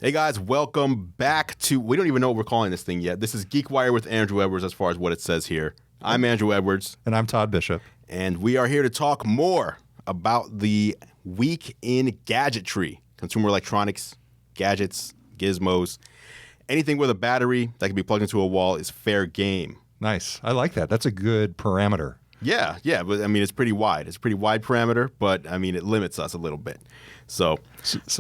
Hey guys, welcome back to, we don't even know what we're calling this thing yet. This is GeekWire with Andru Edwards as far as what it says here. I'm Andru Edwards. And I'm Todd Bishop. And we are here to talk more about the week in gadgetry. Consumer electronics, gadgets, gizmos, anything with a battery that can be plugged into a wall is fair game. Nice. I like that. That's a good parameter. Yeah, but I mean, it's pretty wide. It's a pretty wide parameter, but I mean, it limits us a little bit. So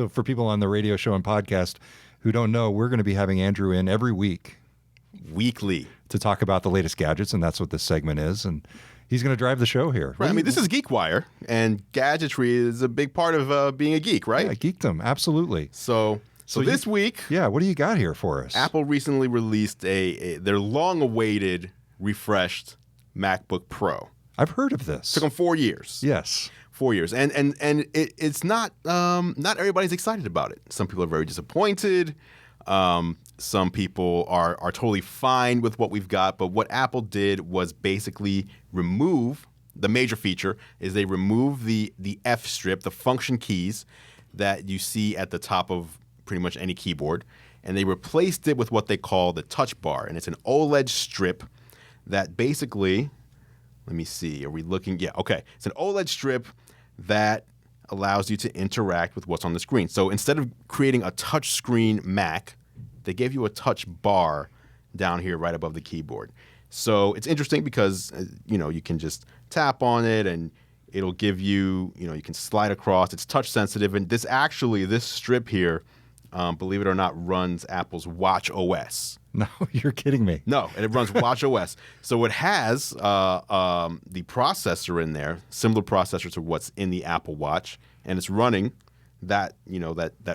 for people on the radio show and podcast who don't know, we're going to be having Andru in every week. Weekly. To talk about the latest gadgets, and that's what this segment is. And he's going to drive the show here. Right. I mean, this is GeekWire, and gadgetry is a big part of being a geek, right? Yeah, geekdom. Absolutely. So this week... Yeah, what do you got here for us? Apple recently released their long-awaited, refreshed MacBook Pro. I've heard of this. Took them 4 years. Yes. 4 years. And it's not everybody's excited about it. Some people are very disappointed. Some people are totally fine with what we've got. But what Apple did was basically remove, the major feature is they remove the F strip, the function keys that you see at the top of pretty much any keyboard. And they replaced it with what they call the Touch Bar. And it's an OLED strip that basically, let me see, are we looking? Yeah, okay. It's an OLED strip that allows you to interact with what's on the screen. So instead of creating a touch screen Mac, they gave you a touch bar down here right above the keyboard. So it's interesting because, you can just tap on it and it'll give you, you can slide across. It's touch sensitive. And this strip here, believe it or not, runs Apple's Watch OS. No, you're kidding me. No, and it runs Watch OS. So it has the processor in there, similar processor to what's in the Apple Watch, and it's running that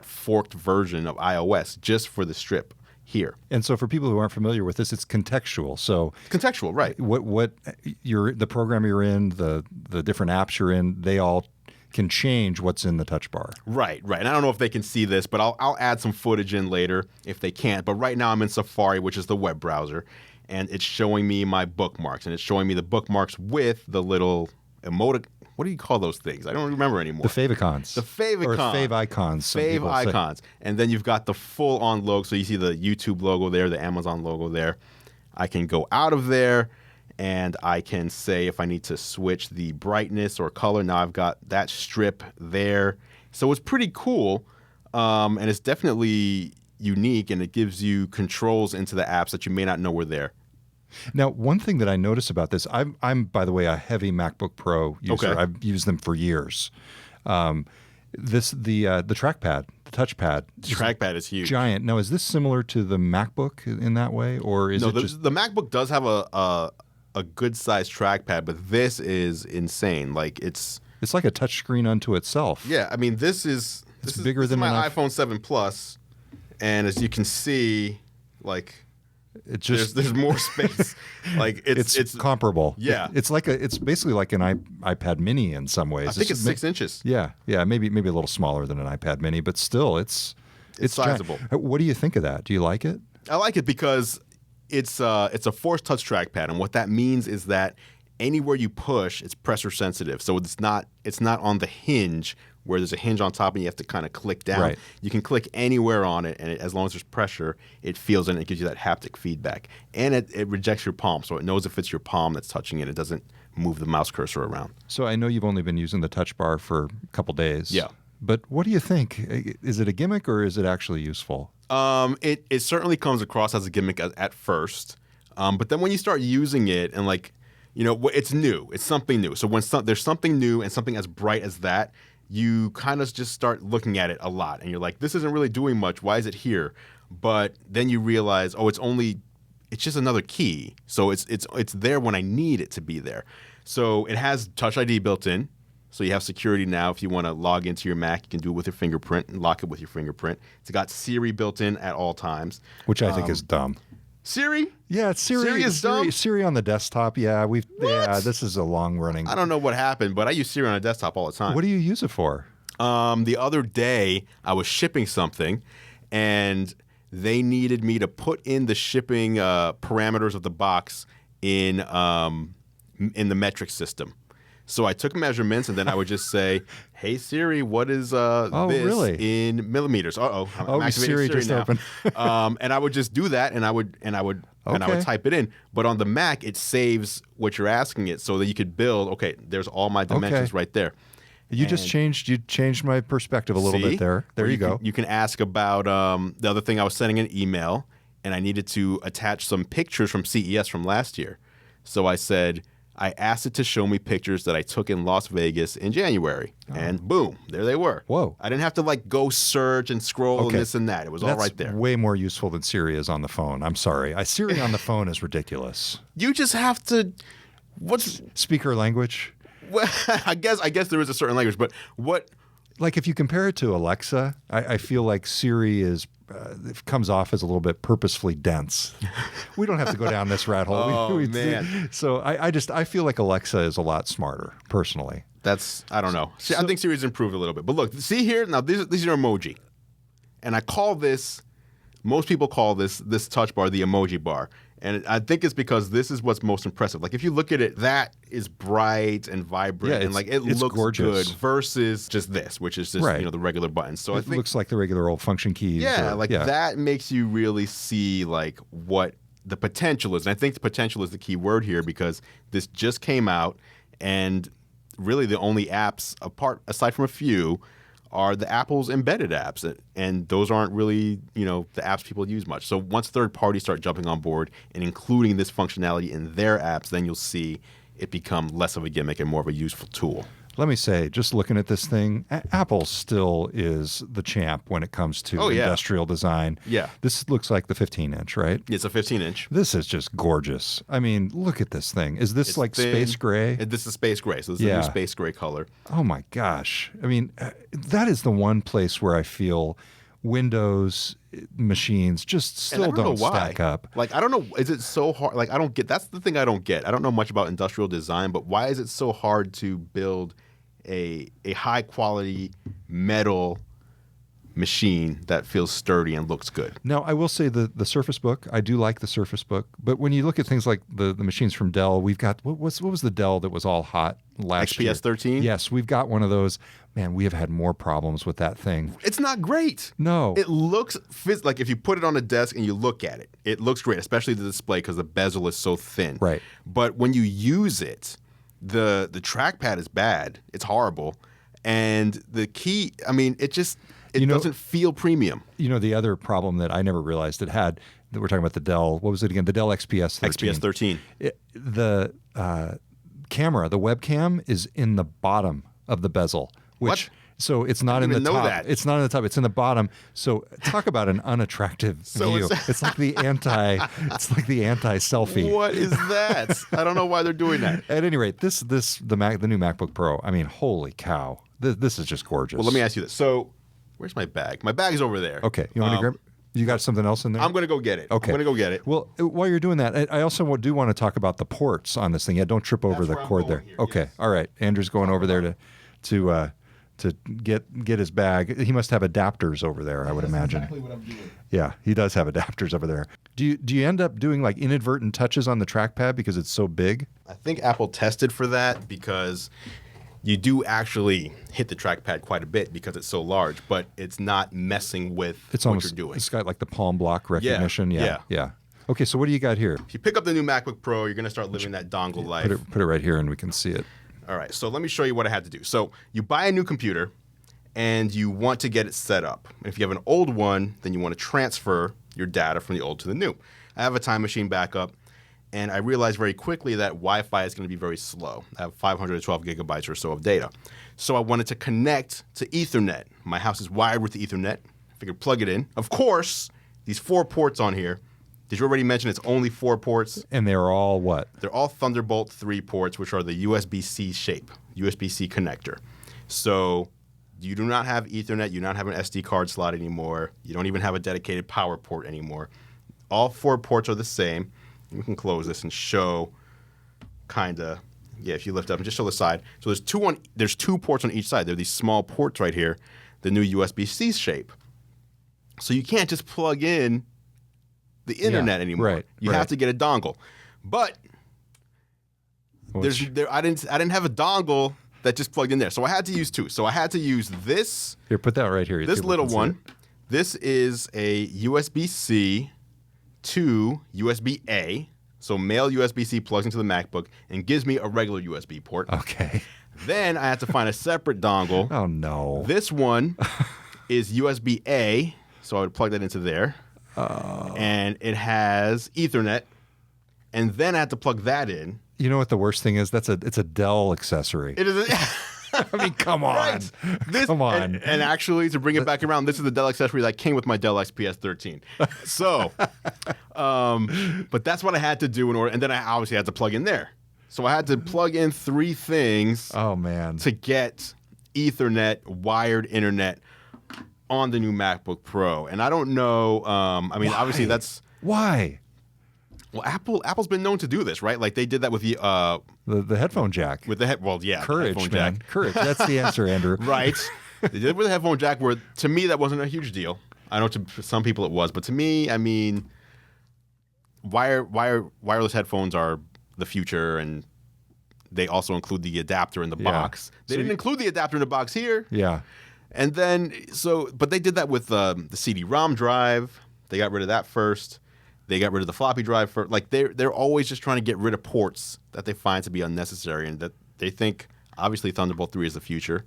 forked version of iOS just for the strip here. And so for people who aren't familiar with this, it's contextual. So contextual, right? What the program you're in, the different apps you're in, they all can change what's in the touch bar. Right. And I don't know if they can see this, but I'll add some footage in later if they can't. But right now I'm in Safari, which is the web browser, and it's showing me my bookmarks, and it's showing me the bookmarks with the little emotic. What do you call those things? I don't remember anymore. The favicons. The favicons. Or fave icons. Fave icons. And then you've got the full-on logo. So you see the YouTube logo there, the Amazon logo there. I can go out of there, and I can say if I need to switch the brightness or color. Now I've got that strip there. So it's pretty cool, and it's definitely unique, and it gives you controls into the apps that you may not know were there. Now, one thing that I notice about this, I'm by the way, a heavy MacBook Pro user. Okay. I've used them for years. The trackpad, the touchpad. The trackpad is huge. Giant. Now, is this similar to the MacBook in that way, or is it just... the MacBook does have a good sized trackpad, but this is insane. Like it's like a touch screen unto itself. Yeah, I mean this is bigger than my iPhone 7 Plus, and as you can see, like it's just there's more space. Like it's comparable. Yeah, it's basically like an iPad Mini in some ways. I think it's 6 inches. Yeah, maybe a little smaller than an iPad Mini, but still it's sizable. Giant. What do you think of that? Do you like it? I like it because it's a force touch trackpad, and what that means is that anywhere you push, it's pressure sensitive. So it's not on the hinge where there's a hinge on top and you have to kind of click down. Right. You can click anywhere on it, and as long as there's pressure, it feels it and it gives you that haptic feedback. And it rejects your palm, so it knows if it's your palm that's touching it. It doesn't move the mouse cursor around. So I know you've only been using the touch bar for a couple days. Yeah. But what do you think? Is it a gimmick or is it actually useful? It certainly comes across as a gimmick at first, but then when you start using it and it's new, it's something new. So when there's something new and something as bright as that, you kind of just start looking at it a lot, and you're like, this isn't really doing much. Why is it here? But then you realize, it's just another key. So it's there when I need it to be there. So it has Touch ID built in. So you have security now. If you want to log into your Mac, you can do it with your fingerprint and lock it with your fingerprint. It's got Siri built in at all times. Which I think is dumb. Siri? Yeah, it's Siri. Siri is dumb? Siri on the desktop, yeah. This is a long running. I don't know what happened, but I use Siri on a desktop all the time. What do you use it for? The other day, I was shipping something, and they needed me to put in the shipping parameters of the box in the metric system. So I took measurements, and then I would just say, "Hey Siri, what is this really? in millimeters?" I'm activating Siri just now. opened. And I would just do that, and I would type it in. But on the Mac, it saves what you're asking it, so that you could build. Okay, there's all my dimensions right there. You changed my perspective a little bit there. There you go. You can ask about the other thing. I was sending an email, and I needed to attach some pictures from CES from last year. So I said, I asked it to show me pictures that I took in Las Vegas in January. And boom, there they were. Whoa. I didn't have to go search and scroll and this and that. It was all right there. That's way more useful than Siri is on the phone. I'm sorry. Siri on the phone is ridiculous. You just have to, Speaker language? Well, I guess there is a certain language, but what? Like if you compare it to Alexa, I feel like Siri is it comes off as a little bit purposefully dense. We don't have to go down this rat hole. Oh, man. So I feel like Alexa is a lot smarter, personally. I don't know. I think Siri's improved a little bit. But look, see here? Now, these are emoji. And I call this, most people call this touch bar the emoji bar. And I think it's because this is what's most impressive. Like, if you look at it, that is bright and vibrant, and it looks gorgeous. good versus just this, which is just the regular buttons. So it looks like the regular old function keys. Yeah, that makes you really see what the potential is. And I think the potential is the key word here, because this just came out, and really the only apps aside from a few are the Apple's embedded apps, and those aren't really, the apps people use much. So once third parties start jumping on board and including this functionality in their apps, then you'll see it become less of a gimmick and more of a useful tool. Let me say, just looking at this thing, Apple still is the champ when it comes to industrial design. Yeah. This looks like the 15-inch, right? It's a 15-inch. This is just gorgeous. I mean, look at this thing. Is this space gray? This is space gray, so this is a new space gray color. Oh, my gosh. I mean, that is the one place where I feel Windows machines just still don't stack up. I don't know. Is it so hard? I don't get. That's the thing I don't get. I don't know much about industrial design, but why is it so hard to build a high quality metal machine that feels sturdy and looks good? Now, I will say the Surface Book, I do like the Surface Book, but when you look at things like the machines from Dell, we've got, what was the Dell that was all hot last year? XPS 13? Yes, we've got one of those. Man, we have had more problems with that thing. It's not great. No. It looks, if you put it on a desk and you look at it, it looks great, especially the display because the bezel is so thin. Right. But when you use it, the trackpad is bad. It's horrible. And the key, it doesn't feel premium. The other problem that I never realized it had, that we're talking about the Dell, what was it again? The Dell XPS 13. XPS 13. The camera, the webcam is in the bottom of the bezel. What? So it's not in the top. It's not in the top. It's in the bottom. So talk about an unattractive view. It's like the anti-selfie. What is that? I don't know why they're doing that. At any rate, the new MacBook Pro. I mean, holy cow! This is just gorgeous. Well, let me ask you this. So, where's my bag? My bag's over there. Okay, you want to grab? You got something else in there? I'm going to go get it. Okay. I'm going to go get it. Well, while you're doing that, I also do want to talk about the ports on this thing. Yeah, don't trip over the cord there. Here, okay, yes. All right. Andrew's going over there to get his bag. He must have adapters over there, I would imagine. That's exactly what I'm doing. Yeah, he does have adapters over there. Do you end up doing inadvertent touches on the trackpad because it's so big? I think Apple tested for that because you do actually hit the trackpad quite a bit because it's so large, but it's not messing with what you're doing. It's got the palm block recognition. Yeah. Okay, so what do you got here? If you pick up the new MacBook Pro, you're going to start living that dongle life. Put it right here and we can see it. All right, so let me show you what I had to do. So you buy a new computer, and you want to get it set up. And if you have an old one, then you want to transfer your data from the old to the new. I have a Time Machine backup, and I realized very quickly that Wi-Fi is going to be very slow. I have 512 gigabytes or so of data. So I wanted to connect to Ethernet. My house is wired with Ethernet. I figured plug it in. Of course, these 4 ports on here. Did you already mention it's only 4 ports? And they're all what? They're all Thunderbolt 3 ports, which are the USB-C shape, USB-C connector. So you do not have Ethernet. You do not have an SD card slot anymore. You don't even have a dedicated power port anymore. All 4 ports are the same. We can close this and show if you lift up and just show the side. So there's 2 ports on each side. There are these small ports right here, the new USB-C shape. So you can't just plug in the internet anymore. Right, you have to get a dongle. But I didn't have a dongle that just plugged in there, so I had to use two. So I had to use this. Here, put that right here. This little one. This is a USB-C to USB-A. So male USB-C plugs into the MacBook and gives me a regular USB port. Okay. Then I had to find a separate dongle. Oh, no. This one is USB-A, so I would plug that into there. And it has Ethernet. And then I had to plug that in. You know what the worst thing is? It's a Dell accessory. It is. I mean, come on. Right. Come on. And actually, to bring it back around, this is the Dell accessory that came with my Dell XPS 13. So, but that's what I had to do in order. And then I obviously had to plug in there. So I had to plug in three things to get Ethernet, wired internet on the new MacBook Pro. And I don't know. I mean, obviously, that's. Why? Well, Apple's been known to do this, right? Like they did that with the headphone jack. With the courage, headphone man. jack. Courage. That's the answer, Andrew. Right. They did it with the headphone jack, where to me that wasn't a huge deal. I know to some people it was, but to me, I mean, wireless headphones are the future, and they also include the adapter in the box. They didn't include the adapter in the box here. Yeah. And then but they did that with the CD-ROM drive. They got rid of that first. They got rid of the floppy drive first. Like they're always just trying to get rid of ports that they find to be unnecessary, and that they think obviously Thunderbolt 3 is the future.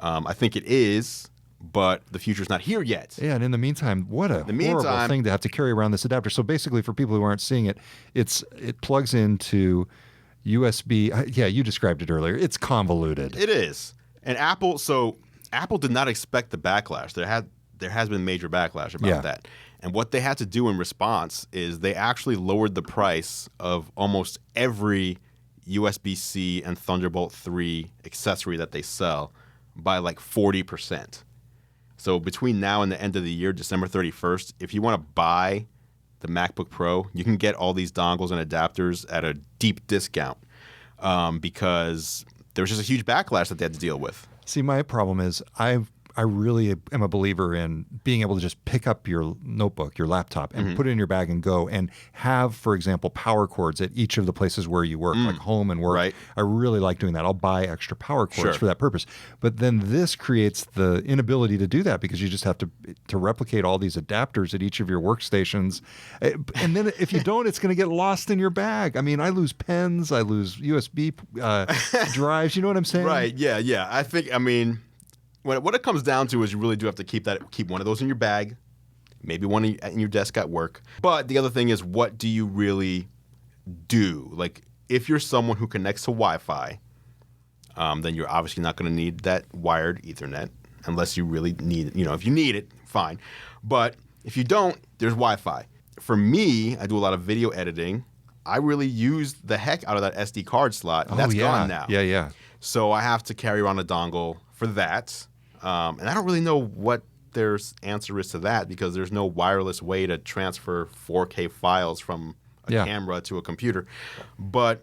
I think it is, but the future's not here yet. Yeah, and in the meantime, what a horrible thing to have to carry around this adapter. So basically, for people who aren't seeing it, it plugs into USB. Yeah, you described it earlier. It's convoluted. It is. And Apple did not expect the backlash. There has been major backlash about that. And what they had to do in response is they actually lowered the price of almost every USB-C and Thunderbolt 3 accessory that they sell by like 40%. So between now and the end of the year, December 31st, if you want to buy the MacBook Pro, you can get all these dongles and adapters at a deep discount because there was just a huge backlash that they had to deal with. See, my problem is I really am a believer in being able to just pick up your notebook, your laptop, and put it in your bag and go, and have, for example, power cords at each of the places where you work, like home and work. Right. I really like doing that. I'll buy extra power cords for that purpose. But then this creates the inability to do that because you just have to replicate all these adapters at each of your workstations. And then if you don't, it's going to get lost in your bag. I mean, I lose pens, I lose USB drives. You know what I'm saying? Right. Yeah. I think, I mean, what it comes down to is you really do have to keep one of those in your bag, maybe one in your desk at work. But the other thing is, what do you really do? Like, if you're someone who connects to Wi-Fi, then you're obviously not going to need that wired Ethernet unless you really need it. You know, if you need it, fine. But if you don't, there's Wi-Fi. For me, I do a lot of video editing. I really use the heck out of that SD card slot. That's gone now. Yeah. So I have to carry around a dongle for that. And I don't really know what their answer is to that because there's no wireless way to transfer 4K files from a camera to a computer. But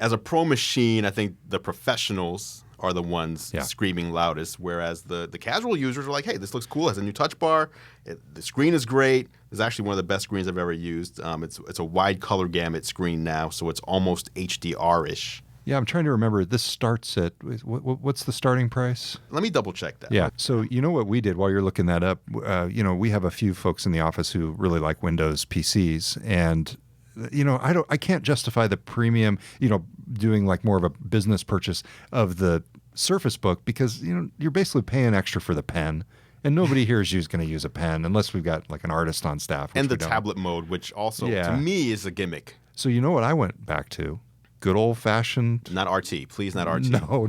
as a pro machine, I think the professionals are the ones screaming loudest, whereas the casual users are like, hey, this looks cool. It has a new touch bar. The screen is great. It's actually one of the best screens I've ever used. It's a wide color gamut screen now, so it's almost HDR-ish. Yeah, I'm trying to remember. This starts at, what's the starting price? Let me double check that. Yeah. So you know what we did while you're looking that up? We have a few folks in the office who really like Windows PCs, and I can't justify the premium, doing like more of a business purchase of the Surface Book because you're basically paying extra for the pen. And nobody here is going to use a pen unless we've got like an artist on staff. And the tablet mode, which also to me is a gimmick. So you know what I went back to? Good old-fashioned... Not RT. Please, not RT. No.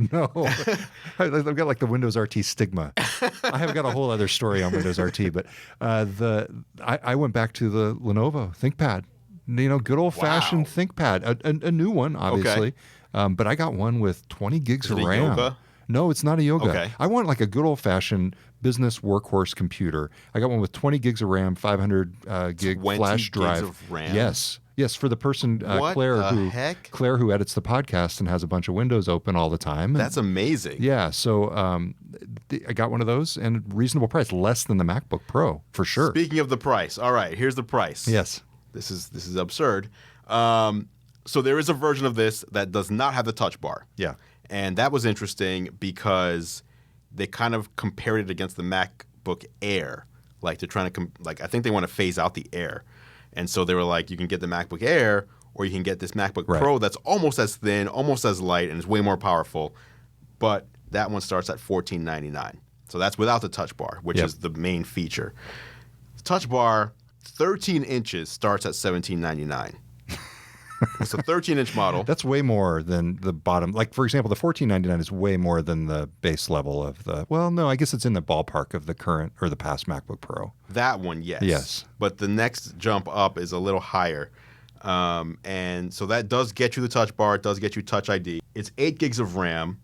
I've got like the Windows RT stigma. I have got a whole other story on Windows RT, but I went back to the Lenovo ThinkPad. Good old-fashioned ThinkPad. A new one, obviously. Okay. But I got one with 20 gigs of RAM. Yoga? No, it's not a Yoga. Okay. I want like a good old-fashioned business workhorse computer. I got one with 20 gigs of RAM, 500 gig flash drive. 20 gigs of RAM? Yes, for the person, Claire, who edits the podcast and has a bunch of windows open all the time. That's amazing. Yeah, so I got one of those and reasonable price, less than the MacBook Pro, for sure. Speaking of the price, all right, here's the price. Yes. This is absurd. So there is a version of this that does not have the Touch Bar. Yeah. And that was interesting because they kind of compared it against the MacBook Air. Like they're trying to, I think they want to phase out the Air. And so they were like, you can get the MacBook Air or you can get this MacBook Pro that's almost as thin, almost as light, and is way more powerful. But that one starts at $14.99. So that's without the Touch Bar, which is the main feature. The Touch Bar, 13 inches, starts at $17.99. It's a 13-inch model. That's way more than the bottom. Like, for example, the $14.99 is way more than the base level of the... Well, no, I guess it's in the ballpark of the current or the past MacBook Pro. That one, yes. Yes. But the next jump up is a little higher. And so that does get you the Touch Bar. It does get you Touch ID. It's 8 gigs of RAM,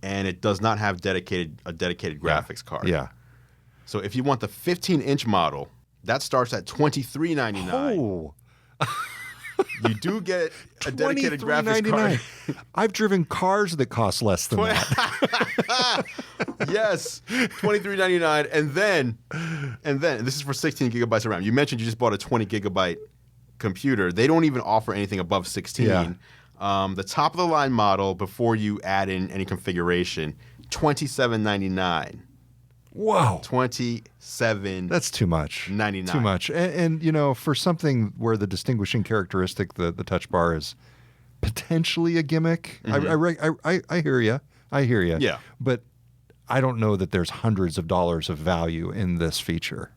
and it does not have a dedicated graphics card. Yeah. So if you want the 15-inch model, that starts at $23.99. Oh. You do get a dedicated graphics card. I've driven cars that cost less than that. Yes, $23.99, and then this is for 16 gigabytes of RAM. You mentioned you just bought a 20 gigabyte computer. They don't even offer anything above 16. Yeah. The top of the line model, before you add in any configuration, $27.99. Whoa. $27. That's too much. 99. Too much. And you know, for something where the distinguishing characteristic, the Touch Bar, is potentially a gimmick, I hear you. I hear you. Yeah. But I don't know that there's hundreds of dollars of value in this feature.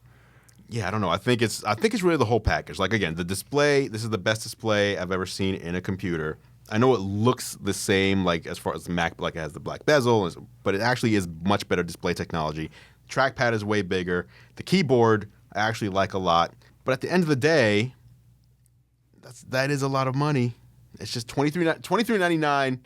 Yeah, I don't know. I think it's really the whole package. Like, again, the display, this is the best display I've ever seen in a computer. I know it looks the same, like as far as the Mac, like it has the black bezel, but it actually is much better display technology. Trackpad is way bigger. The keyboard I actually like a lot. But at the end of the day, that is a lot of money. It's just $23.99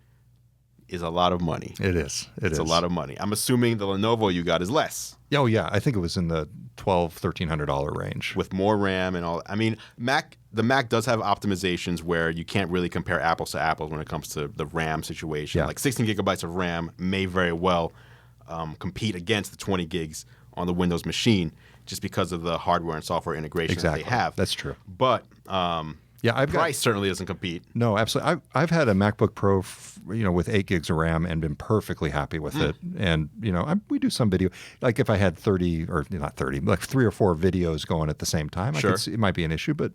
is a lot of money. It is. It's a lot of money. I'm assuming the Lenovo you got is less. Oh, yeah. I think it was in the $1,300 range. With more RAM and all. I mean, the Mac does have optimizations where you can't really compare apples to apples when it comes to the RAM situation. Yeah. Like 16 gigabytes of RAM may very well compete against the 20 gigs on the Windows machine just because of the hardware and software integration that they have. That's true. But price certainly doesn't compete. No, absolutely. I've had a MacBook Pro, with 8 gigs of RAM and been perfectly happy with it. And we do some video. Like if I had 30 or not 30, like 3 or 4 videos going at the same time, sure. I could see it might be an issue, but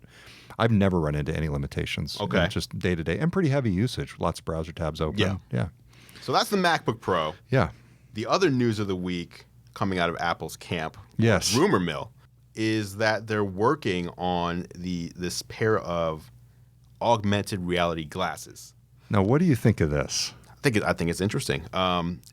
I've never run into any limitations. Okay, just day to day and pretty heavy usage. Lots of browser tabs open. Yeah. So that's the MacBook Pro. Yeah. The other news of the week coming out of Apple's camp, yes, rumor mill, is that they're working on this pair of augmented reality glasses. Now, what do you think of this? I think it's interesting.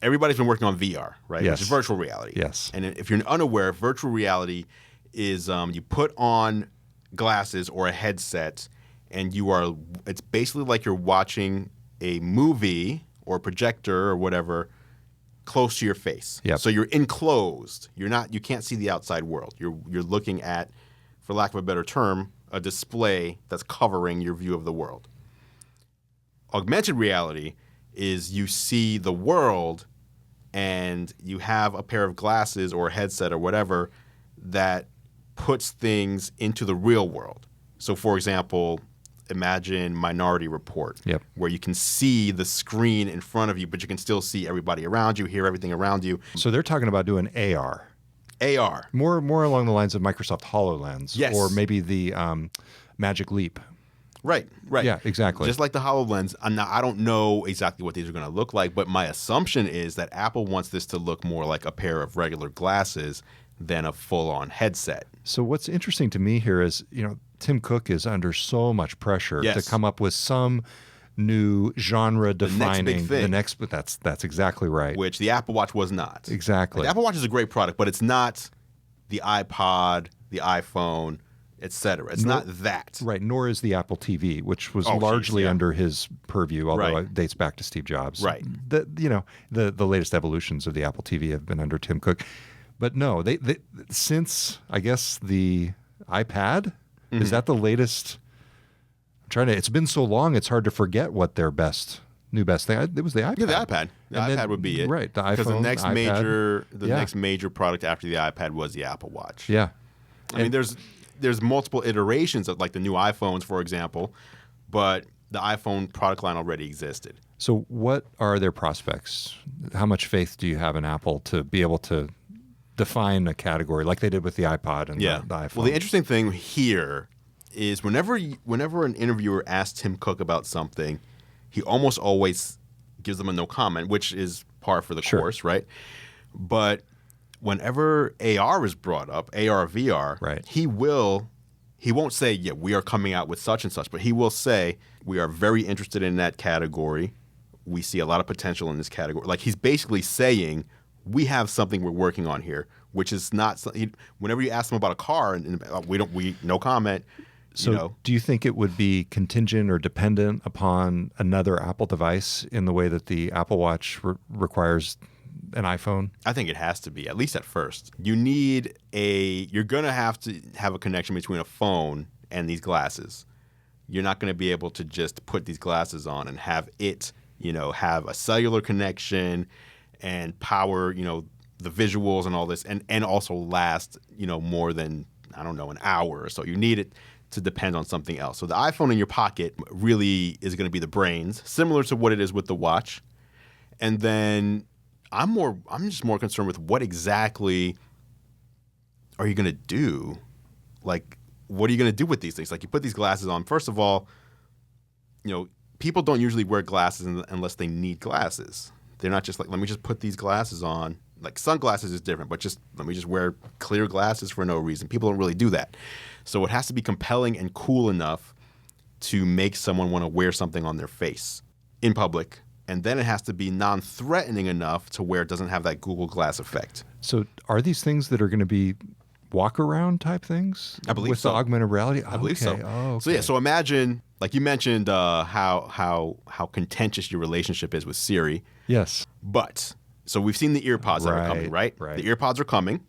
Everybody's been working on VR, right? Yes. Which is virtual reality. Yes. And if you're unaware, virtual reality is you put on glasses or a headset, and it's basically like you're watching a movie or a projector or whatever close to your face. Yep. So you're enclosed. You can't see the outside world. You're looking at, for lack of a better term, a display that's covering your view of the world. Augmented reality is you see the world and you have a pair of glasses or a headset or whatever that puts things into the real world. So, for example, imagine Minority Report, where you can see the screen in front of you, but you can still see everybody around you, hear everything around you. So they're talking about doing AR. AR. More along the lines of Microsoft HoloLens. Yes. Or maybe the Magic Leap. Right. Yeah, exactly. Just like the HoloLens. Now, I don't know exactly what these are going to look like, but my assumption is that Apple wants this to look more like a pair of regular glasses than a full-on headset. So what's interesting to me here is, Tim Cook is under so much pressure to come up with some new genre-defining, but that's exactly right. Which the Apple Watch was not. Exactly. The Apple Watch is a great product, but it's not the iPod, the iPhone, etc. It's not that. Right, nor is the Apple TV, which was largely under his purview, although it dates back to Steve Jobs. Right. The latest evolutions of the Apple TV have been under Tim Cook. But no, they since, I guess, the iPad, is that the latest? It's been so long, it's hard to forget what their new best thing. It was the iPad. Yeah, the iPad. The iPad would be it. Right, the iPhone, because the iPad. next major product after the iPad was the Apple Watch. Yeah. I mean, there's multiple iterations of like the new iPhones, for example, but the iPhone product line already existed. So what are their prospects? How much faith do you have in Apple to be able to define a category like they did with the iPod and the iPhone? Well, the interesting thing here is whenever an interviewer asks Tim Cook about something, he almost always gives them a no comment, which is par for the course, right? But whenever AR is brought up, AR, VR, right. he won't say, yeah, we are coming out with such and such, but he will say, we are very interested in that category. We see a lot of potential in this category. Like, he's basically saying, we have something we're working on here, which is not, whenever you ask him about a car, and no comment. So do you think it would be contingent or dependent upon another Apple device in the way that the Apple Watch requires an iPhone? I think it has to be, at least at first. You're going to have a connection between a phone and these glasses. You're not going to be able to just put these glasses on and have it, have a cellular connection and power, the visuals and all this, and also last, more than, I don't know, an hour or so. You need it to depend on something else. So the iPhone in your pocket really is going to be the brains, similar to what it is with the watch. And then I'm just more concerned with what exactly are you going to do? Like, what are you going to do with these things? Like, you put these glasses on. First of all, people don't usually wear glasses unless they need glasses. They're not just like, let me just put these glasses on. Like, sunglasses is different, but let me just wear clear glasses for no reason. People don't really do that. So it has to be compelling and cool enough to make someone want to wear something on their face in public. And then it has to be non-threatening enough to where it doesn't have that Google Glass effect. So are these things that are going to be walk-around type things? I believe with so. The augmented reality? I believe so. Oh, okay. So imagine, like you mentioned, how contentious your relationship is with Siri. Yes. But, so we've seen the EarPods that are coming, right? Right. The EarPods are coming.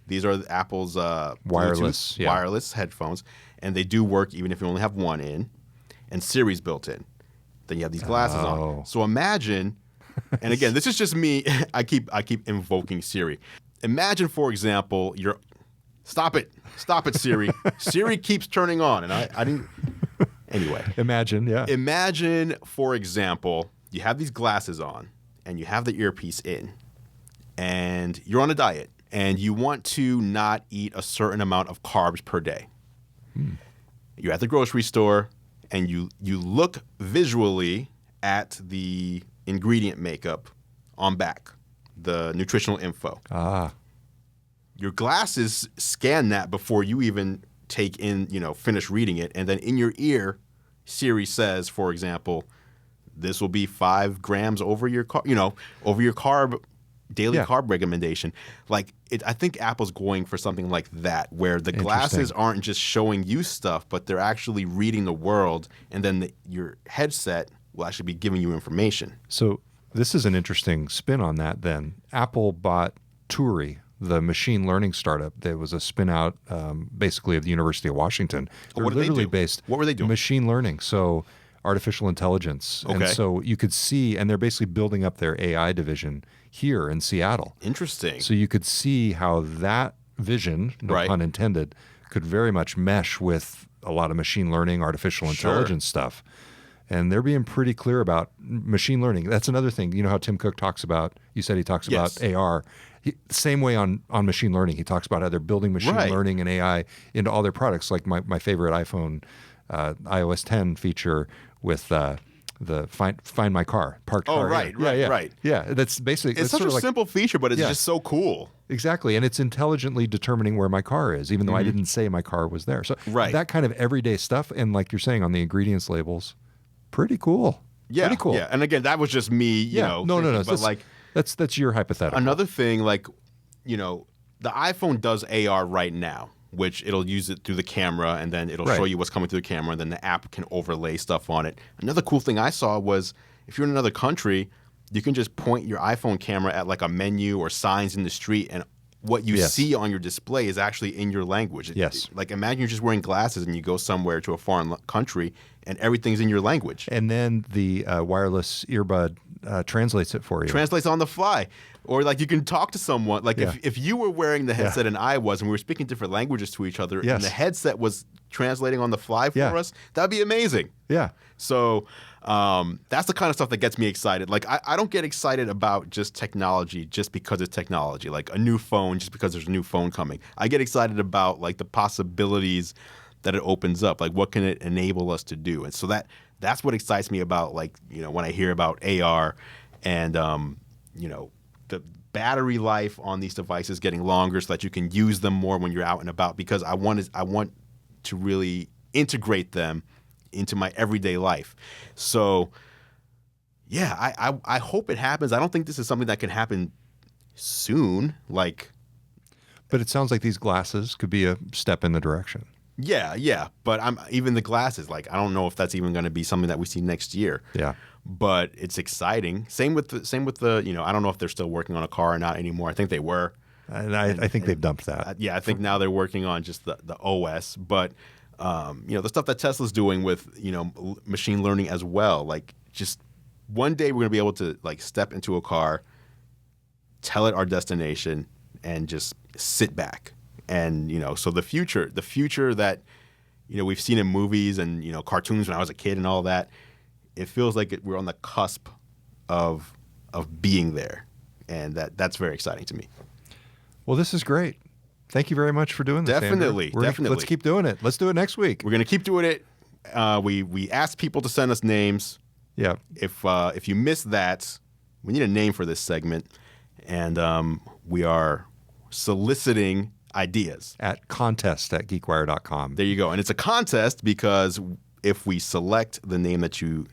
These are Apple's wireless Bluetooth, wireless headphones, and they do work even if you only have one in, and Siri's built in. Then you have these glasses on. So imagine, and again, this is just me. I keep invoking Siri. Imagine, for example, stop it, Siri. Siri keeps turning on, and I didn't. Anyway, Imagine, for example, you have these glasses on, and you have the earpiece in, and you're on a diet, and you want to not eat a certain amount of carbs per day. You're at the grocery store, and you look visually at the ingredient makeup on back, the nutritional info. Your glasses scan that before you even take in, finish reading it, and then in your ear, Siri says, for example, this will be 5 grams over your daily carb recommendation. Like, I think Apple's going for something like that, where the glasses aren't just showing you stuff, but they're actually reading the world, and then your headset will actually be giving you information. So this is an interesting spin on that then. Apple bought Turi, the machine learning startup that was a spin out basically of the University of Washington. What did they do? What were they doing? Machine learning. So artificial intelligence. Okay. And so you could see, and they're basically building up their AI division here in Seattle. Interesting. So you could see how that vision, no pun intended, could very much mesh with a lot of machine learning, artificial intelligence stuff. And they're being pretty clear about machine learning. That's another thing. You know how Tim Cook talks about, you said he talks about AR. Same way on machine learning. He talks about how they're building machine learning and AI into all their products. Like my favorite iPhone iOS 10 feature with the find my car, parked car. Right. Yeah, that's basically it's such a simple feature, but it's just so cool. Exactly, and it's intelligently determining where my car is, even though I didn't say my car was there. So that kind of everyday stuff, and like you're saying on the ingredients labels, pretty cool. Yeah, pretty cool. Yeah, and again, that was just me. No. But that's your hypothetical. Another thing, the iPhone does AR right now, which it'll use it through the camera, and then it'll show you what's coming through the camera, and then the app can overlay stuff on it. Another cool thing I saw was if you're in another country, you can just point your iPhone camera at like a menu or signs in the street, and what you see on your display is actually in your language. Like, imagine you're just wearing glasses and you go somewhere to a foreign country and everything's in your language. And then the wireless earbud translates it for you. Translates on the fly. Or like you can talk to someone. Like if you were wearing the headset and I was, and we were speaking different languages to each other, and the headset was translating on the fly for us, that'd be amazing. Yeah. So that's the kind of stuff that gets me excited. Like I don't get excited about just technology just because it's technology. Like a new phone just because there's a new phone coming. I get excited about like the possibilities that it opens up. Like what can it enable us to do? And so that's what excites me about, like, you know, when I hear about AR and you know, the battery life on these devices getting longer so that you can use them more when you're out and about, because I want to really integrate them into my everyday life. So yeah, I hope it happens. I don't think this is something that can happen soon. But it sounds like these glasses could be a step in the direction. Yeah. But even the glasses, like, I don't know if that's even going to be something that we see next year. Yeah. But it's exciting. Same with the, you know, I don't know if they're still working on a car or not anymore. I think they were. And I think they've dumped that. Yeah, I think now they're working on just the OS. But, you know, the stuff that Tesla's doing with, you know, machine learning as well. Like, just one day we're going to be able to, like, step into a car, tell it our destination, and just sit back. And, you know, so the future that, you know, we've seen in movies and, you know, cartoons when I was a kid and all that, it feels like we're on the cusp of being there. And that's very exciting to me. Well, this is great. Thank you very much for doing this, Definitely. Let's keep doing it. Let's do it next week. We're going to keep doing it. We asked people to send us names. Yeah. If you missed that, we need a name for this segment. And we are soliciting ideas. At contest@geekwire.com. There you go. And it's a contest because if we select the name that you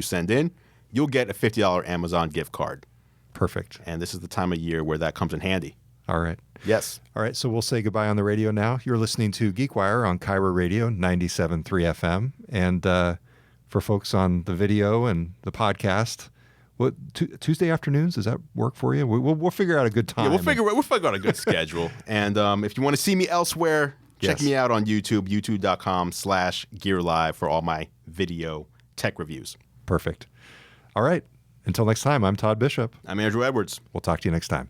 send in, you'll get a $50 Amazon gift card. Perfect. And this is the time of year where that comes in handy. All right. Yes. All right, so we'll say goodbye on the radio now. You're listening to GeekWire on GeekWire Radio 97.3 FM. And for folks on the video and the podcast, Tuesday afternoons, does that work for you? We'll figure out a good time. Yeah, we'll figure out a good schedule. And if you want to see me elsewhere, check me out on YouTube, youtube.com/GearLive for all my video tech reviews. Perfect. All right. Until next time, I'm Todd Bishop. I'm Andru Edwards. We'll talk to you next time.